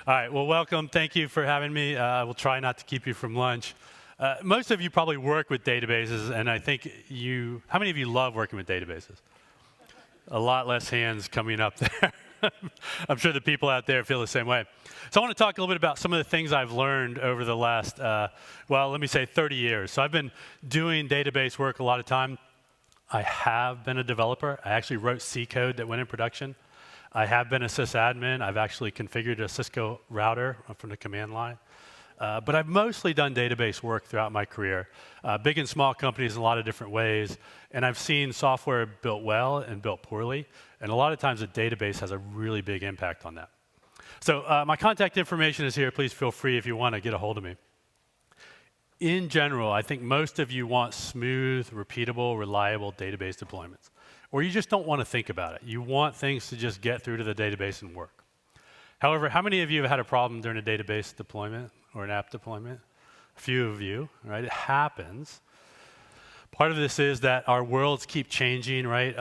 All right, well, welcome. Thank you for having me. We'll try not to keep you from lunch. Most of you probably work with databases, and I think how many of you love working with databases? A lot less hands coming up there. I'm sure the people out there feel the same way. So I want to talk a little bit about some of the things I've learned over the last, let me say 30 years. So I've been doing database work a lot of time. I have been a developer. I actually wrote C code that went in production. I have been a sysadmin. I've actually configured a Cisco router from the command line. But I've mostly done database work throughout my career, big and small companies in a lot of different ways. And I've seen software built well and built poorly. And a lot of times a database has a really big impact on that. So my contact information is here. Please feel free if you want to get a hold of me. In general, I think most of you want smooth, repeatable, reliable database deployments. Or you just don't want to think about it. You want things to just get through to the database and work. However, how many of you have had a problem during a database deployment or an app deployment? A few of you, right? It happens. Part of this is that our worlds keep changing, right?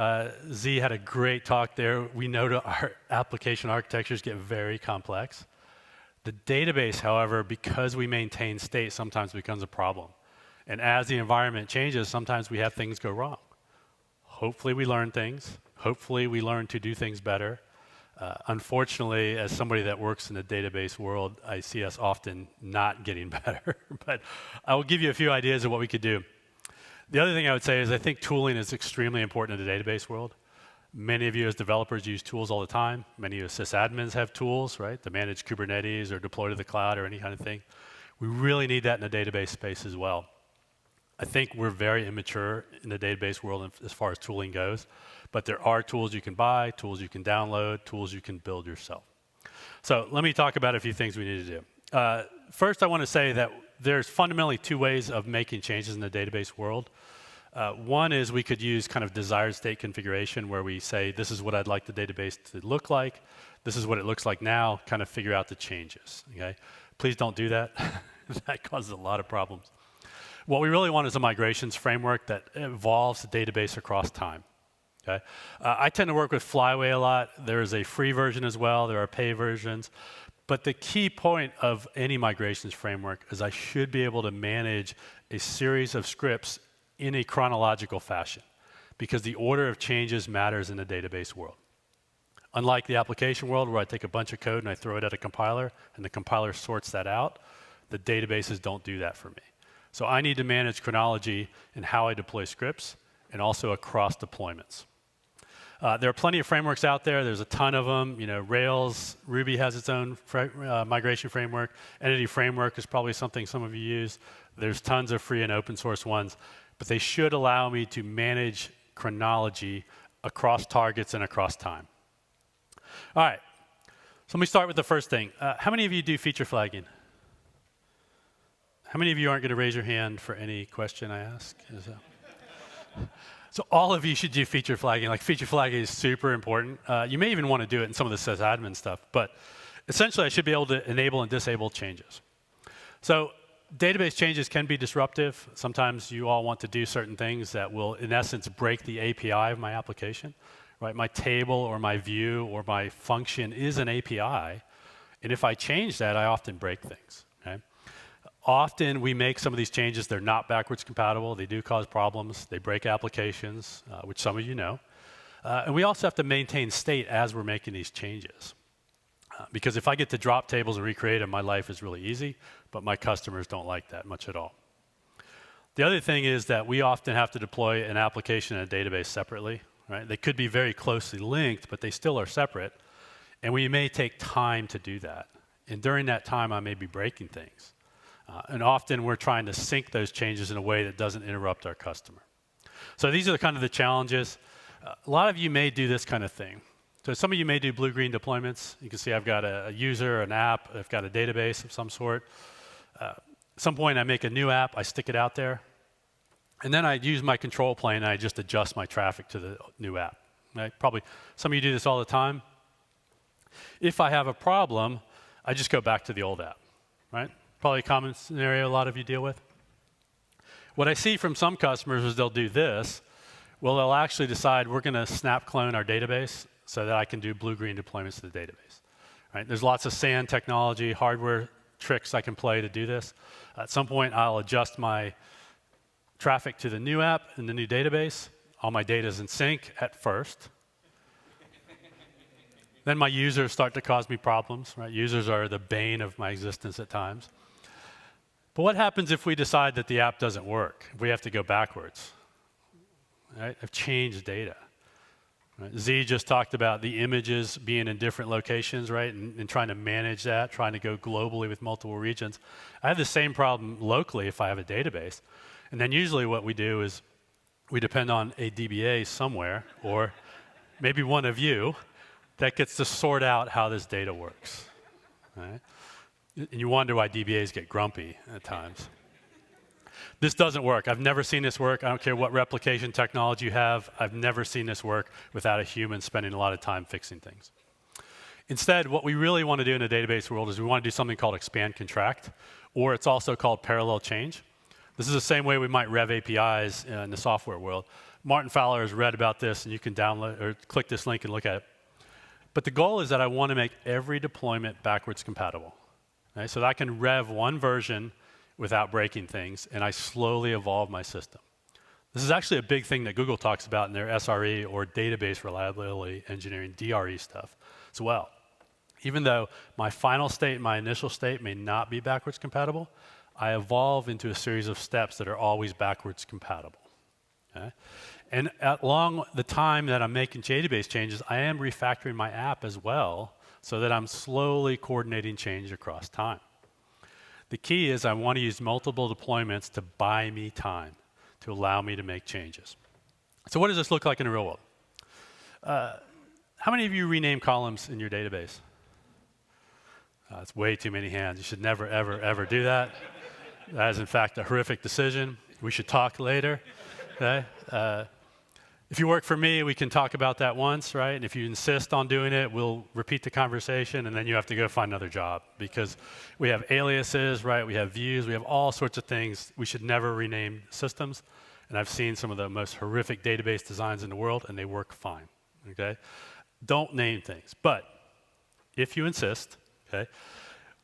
Z had a great talk there. We know that our application architectures get very complex. The database, however, because we maintain state, sometimes becomes a problem. And as the environment changes, sometimes we have things go wrong. Hopefully we learn things. Hopefully we learn to do things better. Unfortunately, as somebody that works in the database world, I see us often not getting better. But I will give you a few ideas of what we could do. The other thing I would say is I think tooling is extremely important in the database world. Many of you as developers use tools all the time. Many of you as sysadmins have tools, right, to manage Kubernetes or deploy to the cloud or any kind of thing. We really need that in the database space as well. I think we're very immature in the database world as far as tooling goes, but there are tools you can buy, tools you can download, tools you can build yourself. So let me talk about a few things we need to do. First, I want to say that there's fundamentally two ways of making changes in the database world. One is we could use kind of desired state configuration where we say, this is what I'd like the database to look like. This is what it looks like now, kind of figure out the changes, okay? Please don't do that. That causes a lot of problems. What we really want is a migrations framework that evolves the database across time. Okay? I tend to work with Flyway a lot. There is a free version as well. There are pay versions. But the key point of any migrations framework is I should be able to manage a series of scripts in a chronological fashion because the order of changes matters in the database world. Unlike the application world where I take a bunch of code and I throw it at a compiler and the compiler sorts that out, the databases don't do that for me. So I need to manage chronology in how I deploy scripts and also across deployments. There are plenty of frameworks out there. There's a ton of them. You know, Rails, Ruby has its own migration framework. Entity Framework is probably something some of you use. There's tons of free and open source ones, but they should allow me to manage chronology across targets and across time. All right, so let me start with the first thing. How many of you do feature flagging? How many of you aren't going to raise your hand for any question I ask? So all of you should do feature flagging. Like feature flagging is super important. You may even want to do it in some of the sysadmin stuff, but essentially I should be able to enable and disable changes. So database changes can be disruptive. Sometimes you all want to do certain things that will, in essence, break the API of my application. Right? My table or my view or my function is an API, and if I change that, I often break things. Okay? Often we make some of these changes, they're not backwards compatible, they do cause problems, they break applications, which some of you know. And we also have to maintain state as we're making these changes. Because if I get to drop tables and recreate them, my life is really easy, but my customers don't like that much at all. The other thing is that we often have to deploy an application and a database separately. Right? They could be very closely linked, but they still are separate, and we may take time to do that. And during that time, I may be breaking things. And often we're trying to sync those changes in a way that doesn't interrupt our customer. So these are the kind of the challenges. A lot of you may do this kind of thing. So some of you may do blue-green deployments. You can see I've got a user, an app, I've got a database of some sort. At some point I make a new app, I stick it out there, and then I use my control plane and I just adjust my traffic to the new app. Right? Probably some of you do this all the time. If I have a problem, I just go back to the old app. Right? Probably a common scenario a lot of you deal with. What I see from some customers is they'll do this. Well, they'll actually decide we're going to snap clone our database so that I can do blue-green deployments to the database. right? There's lots of sand technology, hardware tricks I can play to do this. At some point, I'll adjust my traffic to the new app and the new database. All my data is in sync at first. Then my users start to cause me problems, right? Users are the bane of my existence at times. But what happens if we decide that the app doesn't work? If we have to go backwards? Right? I've changed data. Right? Z just talked about the images being in different locations, right? And trying to manage that, trying to go globally with multiple regions. I have the same problem locally if I have a database. And then usually what we do is we depend on a DBA somewhere, or maybe one of you, that gets to sort out how this data works. Right? And you wonder why DBAs get grumpy at times. This doesn't work. I've never seen this work. I don't care what replication technology you have. I've never seen this work without a human spending a lot of time fixing things. Instead, what we really want to do in a database world is we want to do something called expand contract, or it's also called parallel change. This is the same way we might rev APIs in the software world. Martin Fowler has read about this, and you can download or click this link and look at it. But the goal is that I want to make every deployment backwards compatible. Right? So that I can rev one version without breaking things, and I slowly evolve my system. This is actually a big thing that Google talks about in their SRE or database reliability engineering, DRE stuff as well. Even though my final state and my initial state may not be backwards compatible, I evolve into a series of steps that are always backwards compatible. Okay? And along the time that I'm making database changes, I am refactoring my app as well so that I'm slowly coordinating change across time. The key is I want to use multiple deployments to buy me time, to allow me to make changes. So what does this look like in the real world? How many of you rename columns in your database? It's way too many hands. You should never, ever, ever do that. That is, in fact, a horrific decision. We should talk later. Okay? If you work for me, we can talk about that once, right? And if you insist on doing it, we'll repeat the conversation, and then you have to go find another job because we have aliases, right? We have views. We have all sorts of things. We should never rename systems. And I've seen some of the most horrific database designs in the world, and they work fine, okay? Don't name things. But if you insist, okay,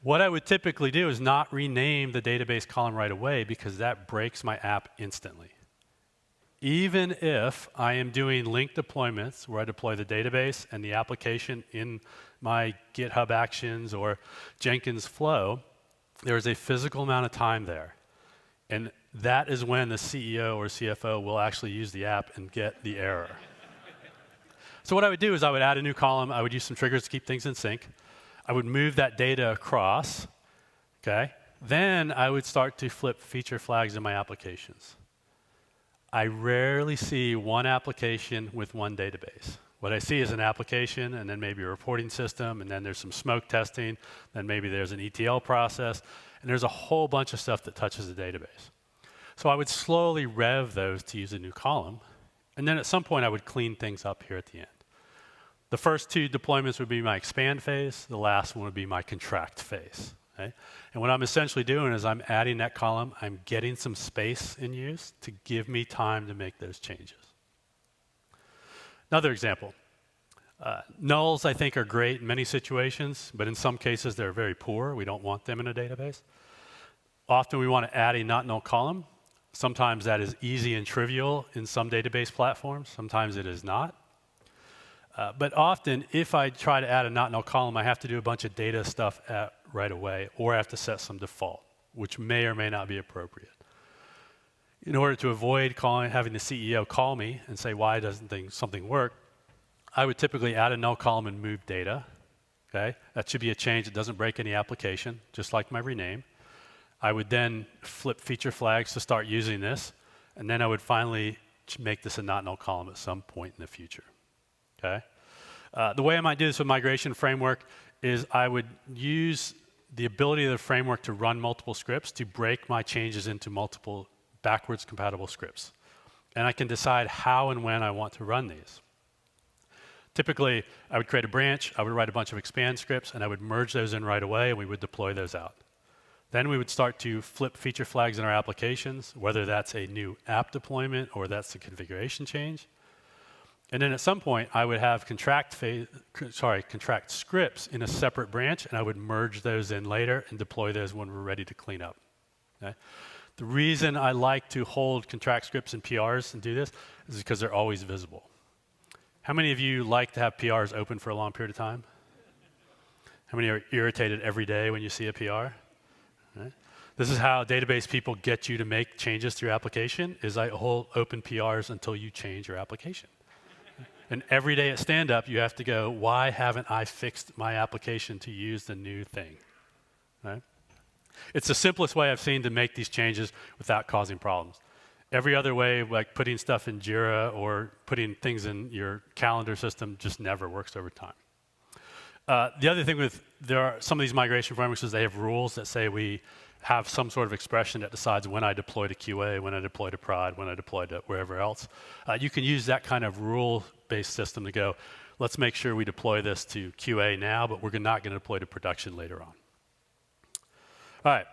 what I would typically do is not rename the database column right away because that breaks my app instantly. Even if I am doing link deployments where I deploy the database and the application in my GitHub Actions or Jenkins flow, there is a physical amount of time there. And that is when the CEO or CFO will actually use the app and get the error. So what I would do is I would add a new column. I would use some triggers to keep things in sync. I would move that data across, okay? Then I would start to flip feature flags in my applications. I rarely see one application with one database. What I see is an application and then maybe a reporting system, and then there's some smoke testing, then maybe there's an ETL process, and there's a whole bunch of stuff that touches the database. So I would slowly rev those to use a new column, and then at some point I would clean things up here at the end. The first two deployments would be my expand phase, the last one would be my contract phase. Okay? And what I'm essentially doing is I'm adding that column, I'm getting some space in use to give me time to make those changes. Another example, nulls I think are great in many situations, but in some cases they're very poor. We don't want them in a database. Often we want to add a not null column. Sometimes that is easy and trivial in some database platforms, sometimes it is not. But often, if I try to add a not null column, I have to do a bunch of data stuff right away, or I have to set some default, which may or may not be appropriate. In order to avoid having the CEO call me and say, why doesn't something work, I would typically add a null column and move data. Okay? That should be a change that doesn't break any application, just like my rename. I would then flip feature flags to start using this, and then I would finally make this a not null column at some point in the future. Okay? The way I might do this with migration framework is I would use the ability of the framework to run multiple scripts to break my changes into multiple backwards compatible scripts. And I can decide how and when I want to run these. Typically, I would create a branch, I would write a bunch of expand scripts, and I would merge those in right away, and we would deploy those out. Then we would start to flip feature flags in our applications, whether that's a new app deployment or that's a configuration change. And then at some point, I would have contract scripts in a separate branch, and I would merge those in later and deploy those when we're ready to clean up. Okay? The reason I like to hold contract scripts and PRs and do this is because they're always visible. How many of you like to have PRs open for a long period of time? How many are irritated every day when you see a PR? Right? This is how database people get you to make changes to your application, is I hold open PRs until you change your application. And every day at stand-up, you have to go, why haven't I fixed my application to use the new thing? Right? It's the simplest way I've seen to make these changes without causing problems. Every other way, like putting stuff in Jira or putting things in your calendar system, just never works over time. The other thing there are some of these migration frameworks is they have rules that say we have some sort of expression that decides when I deploy to QA, when I deploy to prod, when I deploy to wherever else. You can use that kind of rule-based system to go, let's make sure we deploy this to QA now, but we're not going to deploy to production later on. All right.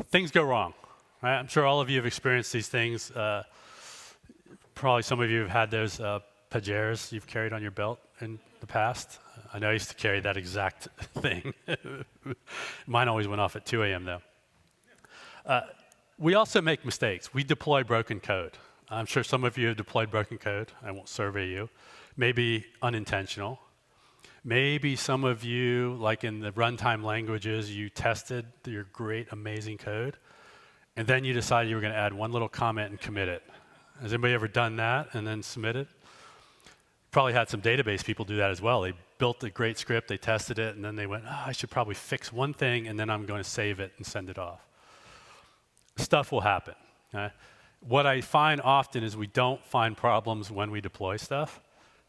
Things go wrong. Right? I'm sure all of you have experienced these things. Probably some of you have had those pajares you've carried on your belt in the past. I know I used to carry that exact thing. Mine always went off at 2 a.m. though. We also make mistakes. We deploy broken code. I'm sure some of you have deployed broken code. I won't survey you. Maybe unintentional. Maybe some of you, like in the runtime languages, you tested your great, amazing code, and then you decided you were going to add one little comment and commit it. Has anybody ever done that and then submit it? Probably had some database people do that as well. They built a great script, they tested it, and then they went, I should probably fix one thing, and then I'm going to save it and send it off. Stuff will happen. What I find often is we don't find problems when we deploy stuff.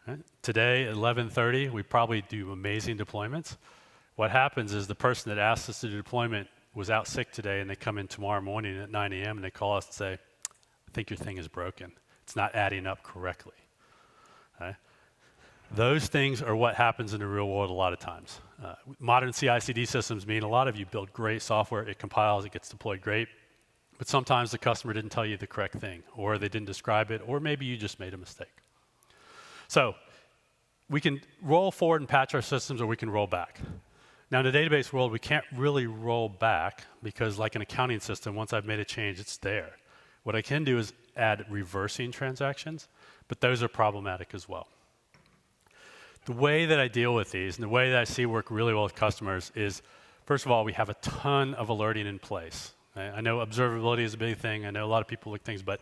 Right? Today at 11:30, we probably do amazing deployments. What happens is the person that asked us to do deployment was out sick today, and they come in tomorrow morning at 9 a.m. and they call us and say, I think your thing is broken. It's not adding up correctly. Okay? Those things are what happens in the real world a lot of times. Modern CI/CD systems mean a lot of you build great software, it compiles, it gets deployed great, but sometimes the customer didn't tell you the correct thing, or they didn't describe it, or maybe you just made a mistake. So we can roll forward and patch our systems, or we can roll back. Now in the database world, we can't really roll back because like an accounting system, once I've made a change, it's there. What I can do is add reversing transactions, but those are problematic as well. The way that I deal with these and the way that I see work really well with customers is, first of all, we have a ton of alerting in place. I know observability is a big thing. I know a lot of people look things, but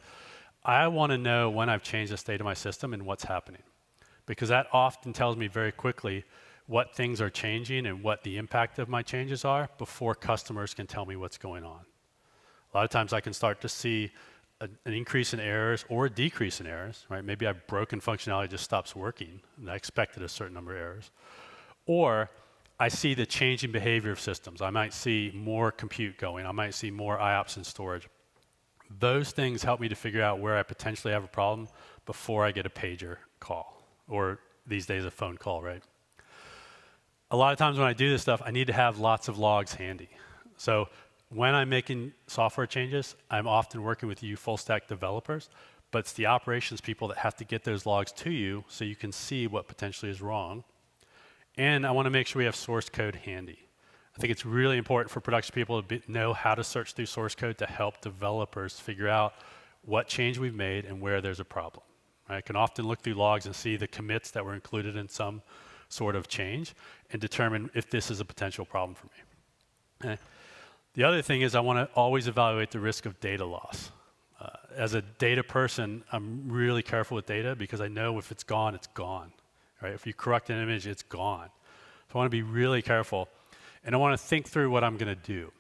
I want to know when I've changed the state of my system and what's happening, because that often tells me very quickly what things are changing and what the impact of my changes are before customers can tell me what's going on. A lot of times I can start to see an increase in errors or a decrease in errors, right? Maybe I've broken functionality just stops working, and I expected a certain number of errors. Or I see the changing behavior of systems. I might see more compute going. I might see more IOPS in storage. Those things help me to figure out where I potentially have a problem before I get a pager call, or these days a phone call, right? A lot of times when I do this stuff, I need to have lots of logs handy. So when I'm making software changes, I'm often working with you full stack developers, but it's the operations people that have to get those logs to you so you can see what potentially is wrong. And I want to make sure we have source code handy. I think it's really important for production people to know how to search through source code to help developers figure out what change we've made and where there's a problem. I can often look through logs and see the commits that were included in some sort of change and determine if this is a potential problem for me. Okay. The other thing is I want to always evaluate the risk of data loss. As a data person, I'm really careful with data because I know if it's gone, it's gone. Right? If you correct an image, it's gone. So I want to be really careful. And I want to think through what I'm going to do.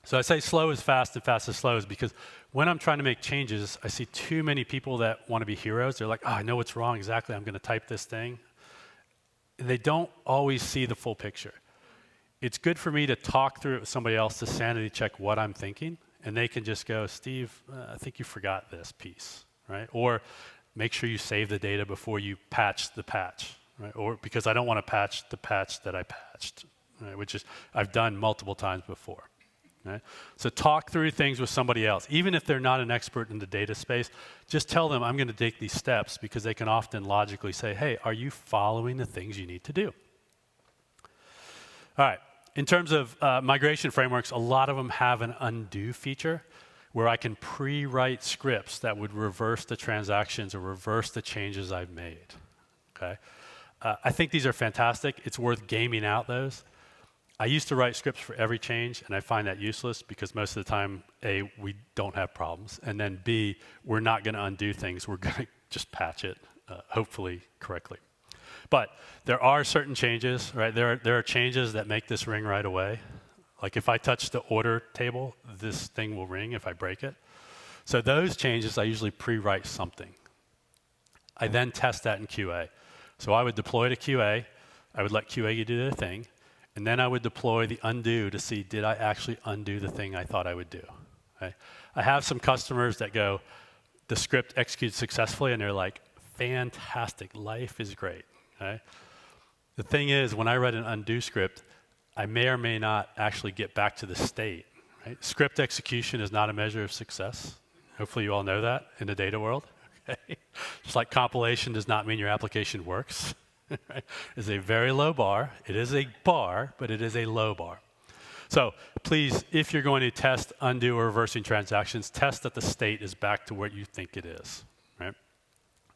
So I say slow is fast and fast is slow is because when I'm trying to make changes, I see too many people that want to be heroes. They're like, oh, I know what's wrong exactly. I'm going to type this thing. And they don't always see the full picture. It's good for me to talk through it with somebody else to sanity check what I'm thinking, and they can just go, Steve, I think you forgot this piece, right? Or make sure you save the data before you patch the patch, right? Or because I don't want to patch the patch that I patched, right? Which is I've done multiple times before. Right? So talk through things with somebody else. Even if they're not an expert in the data space, just tell them, I'm going to take these steps, because they can often logically say, hey, are you following the things you need to do? All right. In terms of migration frameworks, a lot of them have an undo feature where I can pre-write scripts that would reverse the transactions or reverse the changes I've made. Okay? I think these are fantastic. It's worth gaming out those. I used to write scripts for every change, and I find that useless because most of the time, A, we don't have problems, and then B, we're not going to undo things. We're going to just patch it, hopefully correctly. But there are certain changes, right? There are changes that make this ring right away. Like if I touch the order table, this thing will ring if I break it. So those changes, I usually pre-write something. I then test that in QA. So I would deploy to QA. I would let QA do their thing. And then I would deploy the undo to see, did I actually undo the thing I thought I would do? Okay? I have some customers that go, the script executes successfully, and they're like, fantastic, life is great. Okay? The thing is, when I write an undo script, I may or may not actually get back to the state. Right? Script execution is not a measure of success. Hopefully you all know that in the data world. Okay? Just like compilation does not mean your application works. Right? It's a very low bar. It is a bar, but it is a low bar. So please, if you're going to test undo or reversing transactions, test that the state is back to what you think it is. Right?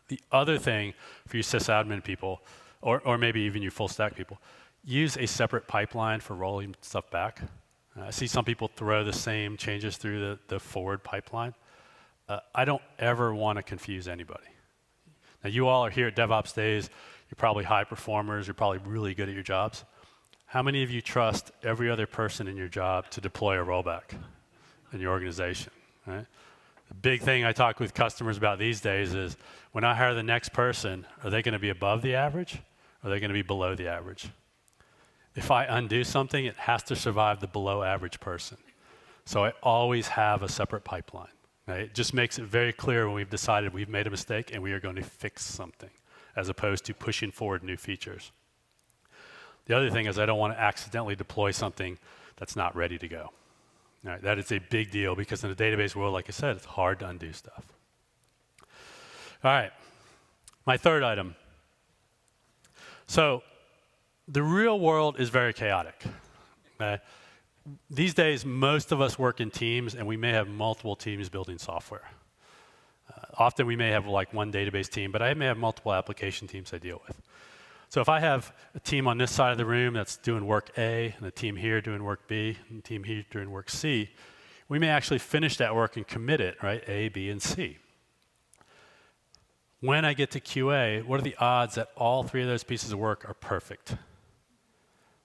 The other thing for you sysadmin people, or maybe even you full stack people, use a separate pipeline for rolling stuff back. I see some people throw the same changes through the forward pipeline. I don't ever want to confuse anybody. Now, you all are here at DevOps Days. You're probably high performers. You're probably really good at your jobs. How many of you trust every other person in your job to deploy a rollback in your organization? Right? The big thing I talk with customers about these days is, when I hire the next person, are they going to be above the average, or are they going to be below the average? If I undo something, it has to survive the below average person. So I always have a separate pipeline. Right? It just makes it very clear when we've decided we've made a mistake and we are going to fix something, as opposed to pushing forward new features. The other thing is, I don't want to accidentally deploy something that's not ready to go. All right, that is a big deal, because in the database world, like I said, it's hard to undo stuff. All right, my third item. So the real world is very chaotic. These days, most of us work in teams, and we may have multiple teams building software. Often we may have like one database team, but I may have multiple application teams I deal with. So if I have a team on this side of the room that's doing work A, and a team here doing work B, and a team here doing work C, we may actually finish that work and commit it, right? A, B, and C. When I get to QA, what are the odds that all three of those pieces of work are perfect?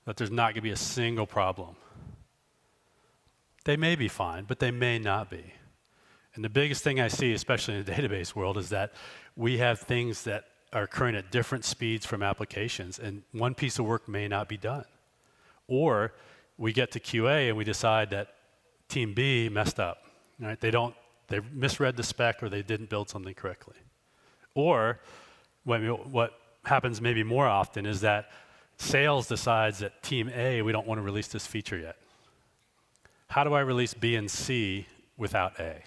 That there's not going to be a single problem? They may be fine, but they may not be. And the biggest thing I see, especially in the database world, is that we have things that are occurring at different speeds from applications, and one piece of work may not be done. Or we get to QA and we decide that team B messed up. Right? They misread the spec, or they didn't build something correctly. Or what happens maybe more often is that sales decides that team A, we don't want to release this feature yet. How do I release B and C without A?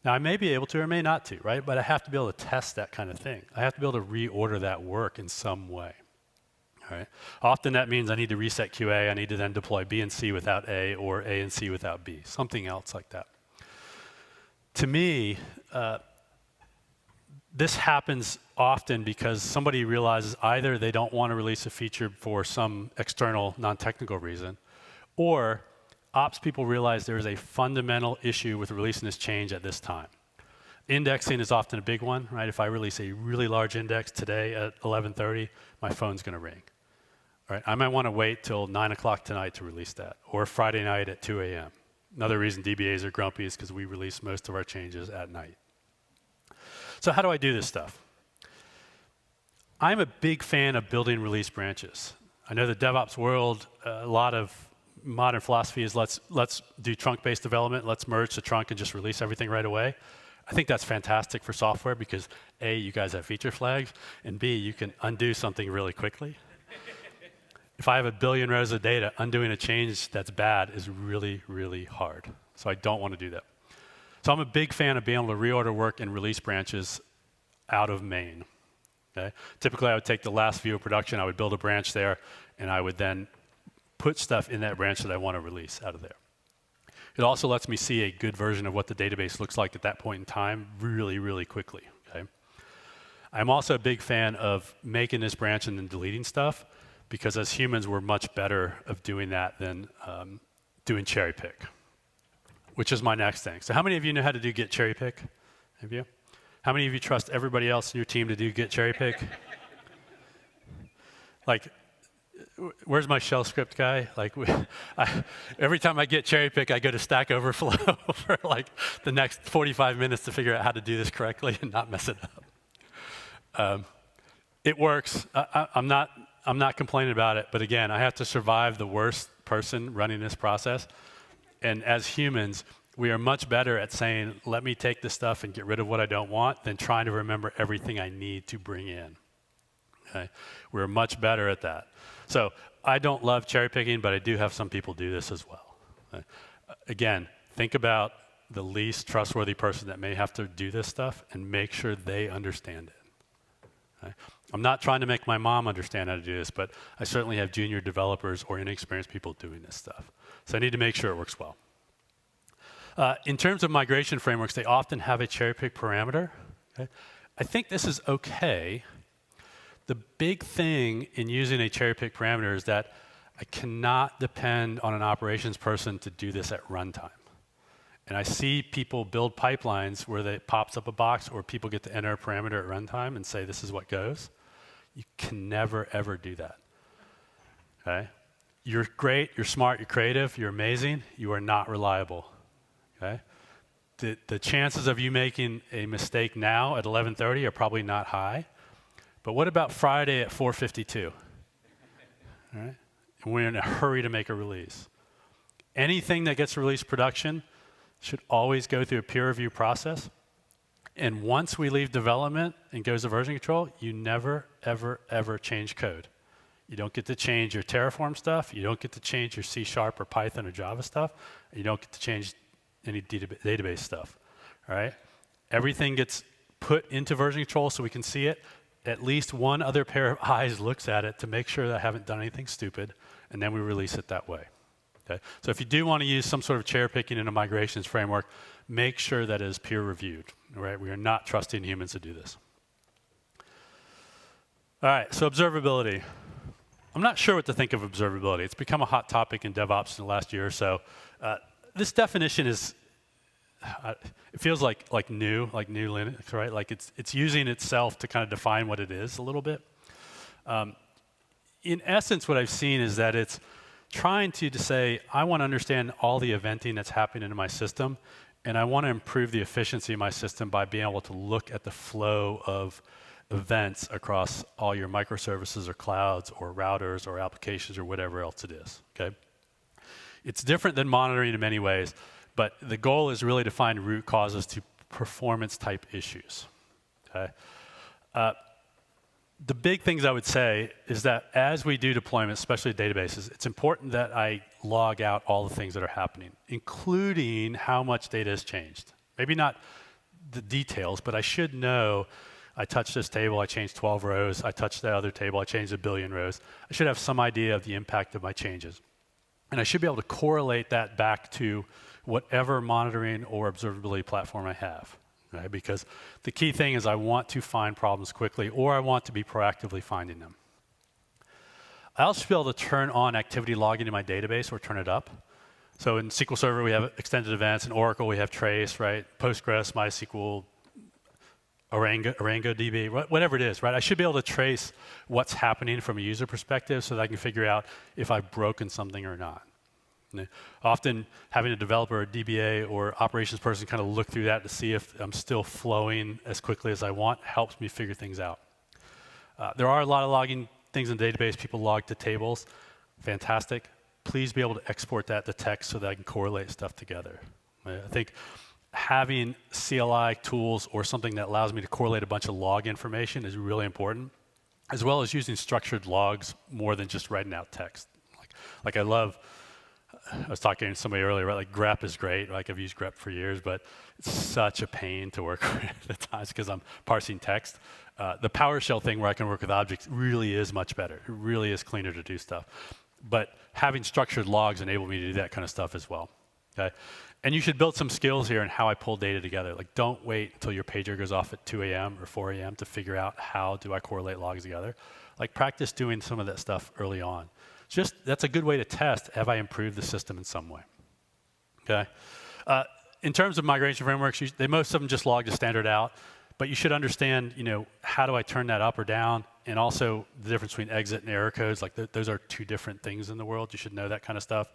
Now, I may be able to or may not to, right? But I have to be able to test that kind of thing. I have to be able to reorder that work in some way. All right? Often that means I need to reset QA. I need to then deploy B and C without A, or A and C without B, something else like that. To me, this happens often because somebody realizes either they don't want to release a feature for some external non-technical reason, or ops people realize there is a fundamental issue with releasing this change at this time. Indexing is often a big one, right? If I release a really large index today at 11:30, my phone's going to ring. All right? I might want to wait till 9 o'clock tonight to release that, or Friday night at 2 a.m. Another reason DBAs are grumpy is because we release most of our changes at night. So how do I do this stuff? I'm a big fan of building release branches. I know the DevOps world, a lot of modern philosophy is let's do trunk-based development. Let's merge the trunk and just release everything right away. I think that's fantastic for software because A, you guys have feature flags, and B, you can undo something really quickly. if I have a billion rows of data, undoing a change that's bad is really, really hard. So I don't want to do that. So I'm a big fan of being able to reorder work and release branches out of main. Okay? Typically, I would take the last view of production, I would build a branch there, and I would then put stuff in that branch that I want to release out of there. It also lets me see a good version of what the database looks like at that point in time really, really quickly. Okay? I'm also a big fan of making this branch and then deleting stuff, because as humans, we're much better of doing that than doing cherry pick, which is my next thing. So how many of you know how to do git cherry pick? Have you? How many of you trust everybody else in your team to do git cherry pick? Like, where's my shell script guy? Like, every time I get cherry pick, I go to Stack Overflow for like the next 45 minutes to figure out how to do this correctly and not mess it up. It works. I'm not complaining about it, but again, I have to survive the worst person running this process. And as humans, we are much better at saying, let me take this stuff and get rid of what I don't want, than trying to remember everything I need to bring in. Okay? We're much better at that. So I don't love cherry picking, but I do have some people do this as well. Okay? Again, think about the least trustworthy person that may have to do this stuff and make sure they understand it. Okay? I'm not trying to make my mom understand how to do this, but I certainly have junior developers or inexperienced people doing this stuff. So I need to make sure it works well. In terms of migration frameworks, they often have a cherry pick parameter. Okay? I think this is okay. The big thing in using a cherry pick parameter is that I cannot depend on an operations person to do this at runtime. And I see people build pipelines where it pops up a box, or people get to enter a parameter at runtime and say, this is what goes. You can never, ever do that. Okay? You're great, you're smart, you're creative, you're amazing. You are not reliable. Okay? The chances of you making a mistake now at 11:30 are probably not high. But what about Friday at 4:52? All right? And we're in a hurry to make a release. Anything that gets released production should always go through a peer review process. And once we leave development and goes to version control, you never, ever, ever change code. You don't get to change your Terraform stuff. You don't get to change your C# or Python or Java stuff. You don't get to change any database stuff. All right? Everything gets put into version control so we can see it. At least one other pair of eyes looks at it to make sure that I haven't done anything stupid, and then we release it that way. Okay? So if you do want to use some sort of cherry picking in a migrations framework, make sure that it is peer reviewed. All right? We are not trusting humans to do this. All right, so observability. I'm not sure what to think of observability. It's become a hot topic in DevOps in the last year or so. This definition is, it feels like new Linux, right? Like it's using itself to kind of define what it is a little bit. In essence, what I've seen is that it's trying to say, I want to understand all the eventing that's happening in my system, and I want to improve the efficiency of my system by being able to look at the flow of events across all your microservices or clouds or routers or applications or whatever else it is, okay? It's different than monitoring in many ways, but the goal is really to find root causes to performance type issues, okay? The big things I would say is that as we do deployments, especially databases, it's important that I log out all the things that are happening, including how much data has changed. Maybe not the details, but I should know I touched this table, I changed 12 rows. I touched that other table, I changed 1 billion rows. I should have some idea of the impact of my changes. And I should be able to correlate that back to whatever monitoring or observability platform I have. Right? Because the key thing is I want to find problems quickly, or I want to be proactively finding them. I also should be able to turn on activity logging in my database or turn it up. So in SQL Server, we have extended events. In Oracle, we have trace, right? Postgres, MySQL, ArangoDB, whatever it is, right? I should be able to trace what's happening from a user perspective so that I can figure out if I've broken something or not. Often having a developer, a DBA, or operations person kind of look through that to see if I'm still flowing as quickly as I want helps me figure things out. There are a lot of logging things in the database. People log to tables. Fantastic. Please be able to export that to text so that I can correlate stuff together. I think having CLI tools or something that allows me to correlate a bunch of log information is really important. as well as using structured logs more than just writing out text. Like I was talking to somebody earlier, right? Like grep is great. Like I've used grep for years, but it's such a pain to work with at times because I'm parsing text. The PowerShell thing where I can work with objects really is much better. It really is cleaner to do stuff. But having structured logs enable me to do that kind of stuff as well. Okay? And you should build some skills here in how I pull data together. Like don't wait until your pager goes off at 2 a.m. or 4 a.m. to figure out how do I correlate logs together. Like practice doing some of that stuff early on. That's a good way to test, have I improved the system in some way? Okay? In terms of migration frameworks, most of them just log the standard out, but you should understand, how do I turn that up or down, and also the difference between exit and error codes. Like those are two different things in the world. You should know that kind of stuff.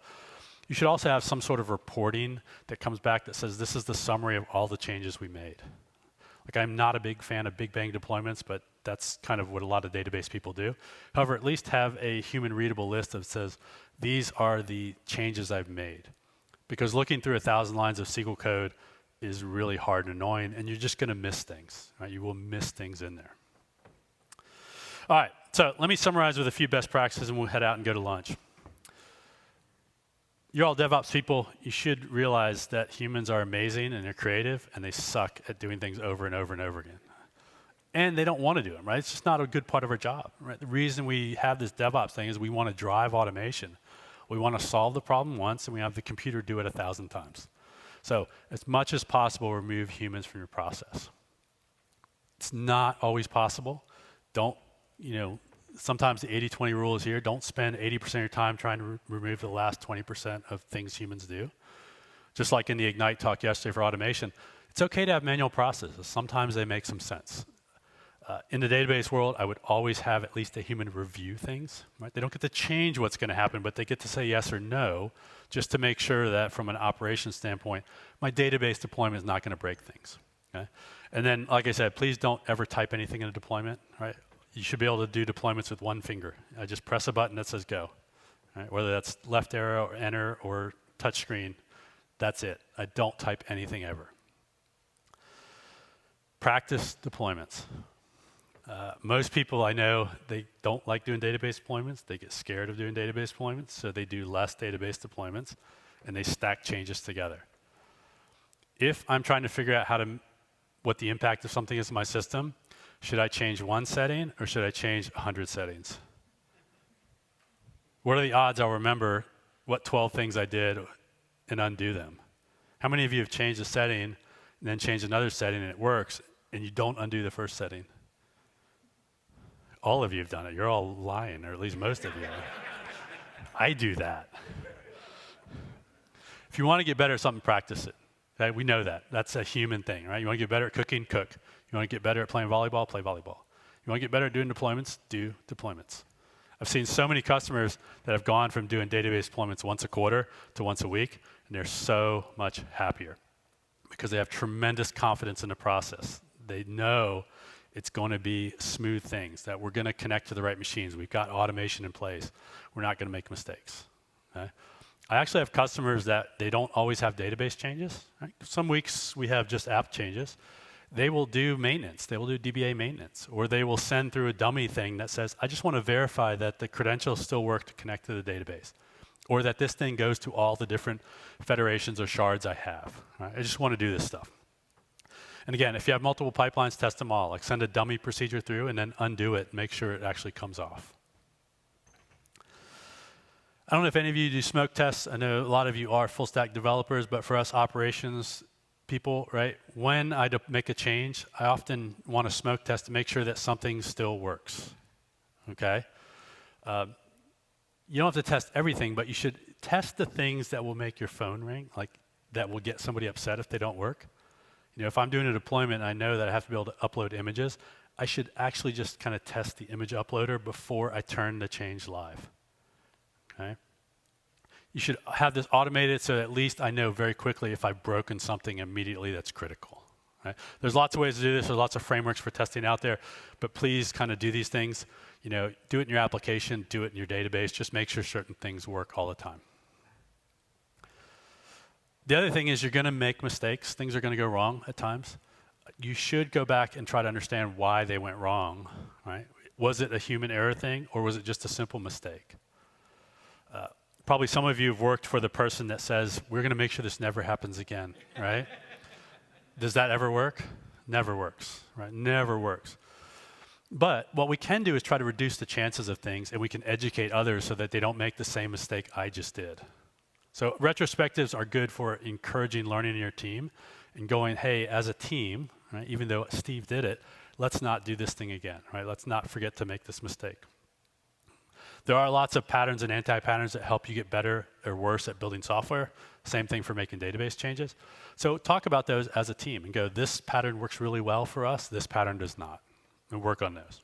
You should also have some sort of reporting that comes back that says this is the summary of all the changes we made. Like I'm not a big fan of big bang deployments, but that's kind of what a lot of database people do. However, at least have a human readable list that says these are the changes I've made. Because looking through 1,000 lines of SQL code is really hard and annoying, and you're just going to miss things. Right? You will miss things in there. All right, so let me summarize with a few best practices, and we'll head out and go to lunch. You're all DevOps people. You should realize that humans are amazing and they're creative, and they suck at doing things over and over and over again. And they don't want to do them, right? It's just not a good part of our job, right? The reason we have this DevOps thing is we want to drive automation. We want to solve the problem once, and we have the computer do it 1,000 times. So as much as possible, remove humans from your process. It's not always possible. Don't, sometimes the 80-20 rule is here. Don't spend 80% of your time trying to remove the last 20% of things humans do. Just like in the Ignite talk yesterday for automation, it's okay to have manual processes. Sometimes they make some sense. In the database world, I would always have at least a human review things. Right? They don't get to change what's going to happen, but they get to say yes or no, just to make sure that from an operations standpoint, my database deployment is not going to break things. Okay? And then, like I said, please don't ever type anything in a deployment. Right? You should be able to do deployments with one finger. I just press a button that says go. Right? Whether that's left arrow or enter or touch screen, that's it. I don't type anything ever. Practice deployments. Most people I know, they don't like doing database deployments. They get scared of doing database deployments, so they do less database deployments, and they stack changes together. If I'm trying to figure out what the impact of something is in my system, should I change one setting or should I change 100 settings? What are the odds I'll remember what 12 things I did and undo them? How many of you have changed a setting and then changed another setting and it works, and you don't undo the first setting? All of you have done it. You're all lying, or at least most of you. I do that. If you want to get better at something, practice it. Okay? We know that. That's a human thing, right? You want to get better at cooking, cook. You want to get better at playing volleyball, play volleyball. You want to get better at doing deployments, do deployments. I've seen so many customers that have gone from doing database deployments once a quarter to once a week, and they're so much happier because they have tremendous confidence in the process. They know it's going to be smooth things, that we're going to connect to the right machines. We've got automation in place. We're not going to make mistakes. Okay? I actually have customers that they don't always have database changes. Right? Some weeks we have just app changes. They will do maintenance. They will do DBA maintenance. Or they will send through a dummy thing that says, I just want to verify that the credentials still work to connect to the database. Or that this thing goes to all the different federations or shards I have. Right? I just want to do this stuff. And again, if you have multiple pipelines, test them all. Like send a dummy procedure through and then undo it and make sure it actually comes off. I don't know if any of you do smoke tests. I know a lot of you are full stack developers, but for us operations people, right, when I make a change, I often want to smoke test to make sure that something still works. Okay? You don't have to test everything, but you should test the things that will make your phone ring, like that will get somebody upset if they don't work. If I'm doing a deployment and I know that I have to be able to upload images, I should actually just kind of test the image uploader before I turn the change live. Okay? You should have this automated so at least I know very quickly if I've broken something immediately that's critical. Right? There's lots of ways to do this. There's lots of frameworks for testing out there, but please kind of do these things. Do it in your application, do it in your database. Just make sure certain things work all the time. The other thing is you're going to make mistakes. Things are going to go wrong at times. You should go back and try to understand why they went wrong. Right? Was it a human error thing, or was it just a simple mistake? Probably some of you have worked for the person that says, we're going to make sure this never happens again, right? Does that ever work? Never works, right? Never works. But what we can do is try to reduce the chances of things, and we can educate others so that they don't make the same mistake I just did. So retrospectives are good for encouraging learning in your team and going, hey, as a team, right, even though Steve did it, let's not do this thing again, right? Let's not forget to make this mistake. There are lots of patterns and anti-patterns that help you get better or worse at building software. Same thing for making database changes. So talk about those as a team and go, this pattern works really well for us, this pattern does not, and work on those.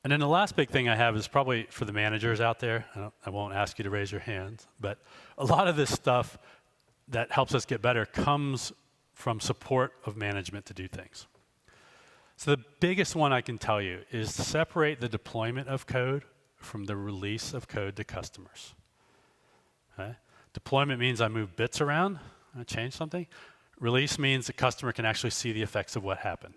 And then the last big thing I have is probably for the managers out there. I won't ask you to raise your hands, but a lot of this stuff that helps us get better comes from support of management to do things. So the biggest one I can tell you is to separate the deployment of code from the release of code to customers. Okay? Deployment means I move bits around, I change something. Release means the customer can actually see the effects of what happened.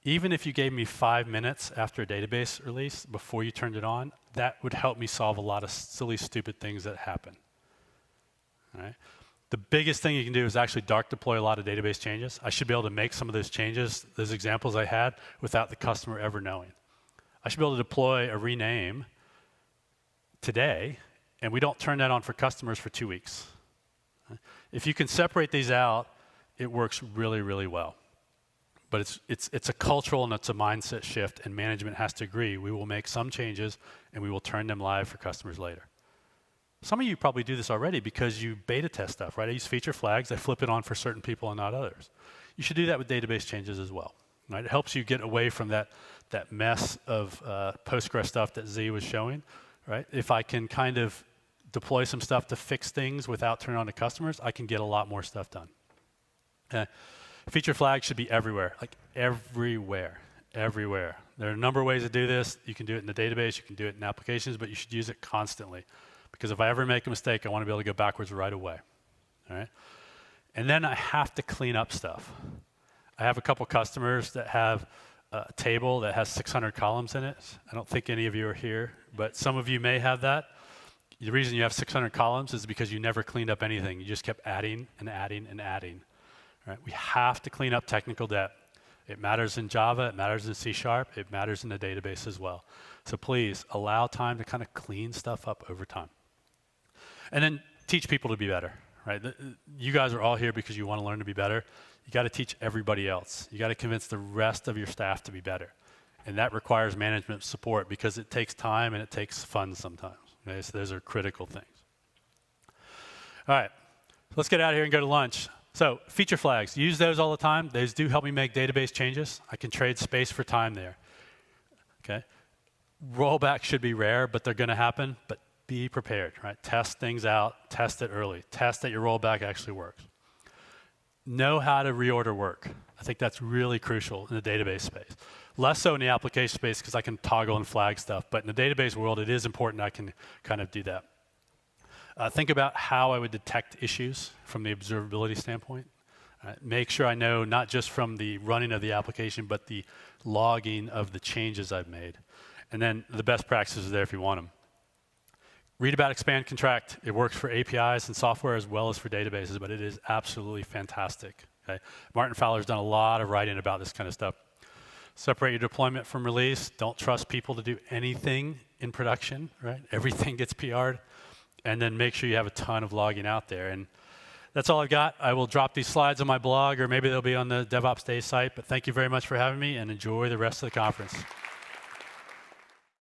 Even if you gave me 5 minutes after a database release before you turned it on, that would help me solve a lot of silly, stupid things that happen. All right? The biggest thing you can do is actually dark deploy a lot of database changes. I should be able to make some of those changes, those examples I had, without the customer ever knowing. I should be able to deploy a rename today, and we don't turn that on for customers for 2 weeks. If you can separate these out, it works really, really well. But it's a cultural and it's a mindset shift, and management has to agree. We will make some changes, and we will turn them live for customers later. Some of you probably do this already because you beta test stuff, right? I use feature flags. I flip it on for certain people and not others. You should do that with database changes as well. Right? It helps you get away from that mess of Postgres stuff that Z was showing. Right? If I can kind of deploy some stuff to fix things without turning on to customers, I can get a lot more stuff done. Feature flags should be everywhere, like everywhere, everywhere. There are a number of ways to do this. You can do it in the database, you can do it in applications, but you should use it constantly. Because if I ever make a mistake, I want to be able to go backwards right away. All right? And then I have to clean up stuff. I have a couple customers that have a table that has 600 columns in it. I don't think any of you are here, but some of you may have that. The reason you have 600 columns is because you never cleaned up anything. You just kept adding and adding and adding. All right? We have to clean up technical debt. It matters in Java, it matters in C#, it matters in the database as well. So please allow time to kind of clean stuff up over time. And then teach people to be better, right? You guys are all here because you want to learn to be better. You got to teach everybody else. You got to convince the rest of your staff to be better. And that requires management support because it takes time and it takes fun sometimes. Okay? So those are critical things. All right, let's get out of here and go to lunch. So feature flags, use those all the time. Those do help me make database changes. I can trade space for time there. Okay? Rollback should be rare, but they're going to happen. But be prepared, right? Test things out, test it early. Test that your rollback actually works. Know how to reorder work. I think that's really crucial in the database space. Less so in the application space because I can toggle and flag stuff, but in the database world, it is important I can kind of do that. Think about how I would detect issues from the observability standpoint. Make sure I know not just from the running of the application, but the logging of the changes I've made. And then the best practices are there if you want them. Read about expand contract. It works for APIs and software as well as for databases, but it is absolutely fantastic. Okay? Martin Fowler's done a lot of writing about this kind of stuff. Separate your deployment from release. Don't trust people to do anything in production, right? Everything gets PR'd. And then make sure you have a ton of logging out there. And that's all I've got. I will drop these slides on my blog, or maybe they'll be on the DevOps Day site. But thank you very much for having me, and enjoy the rest of the conference.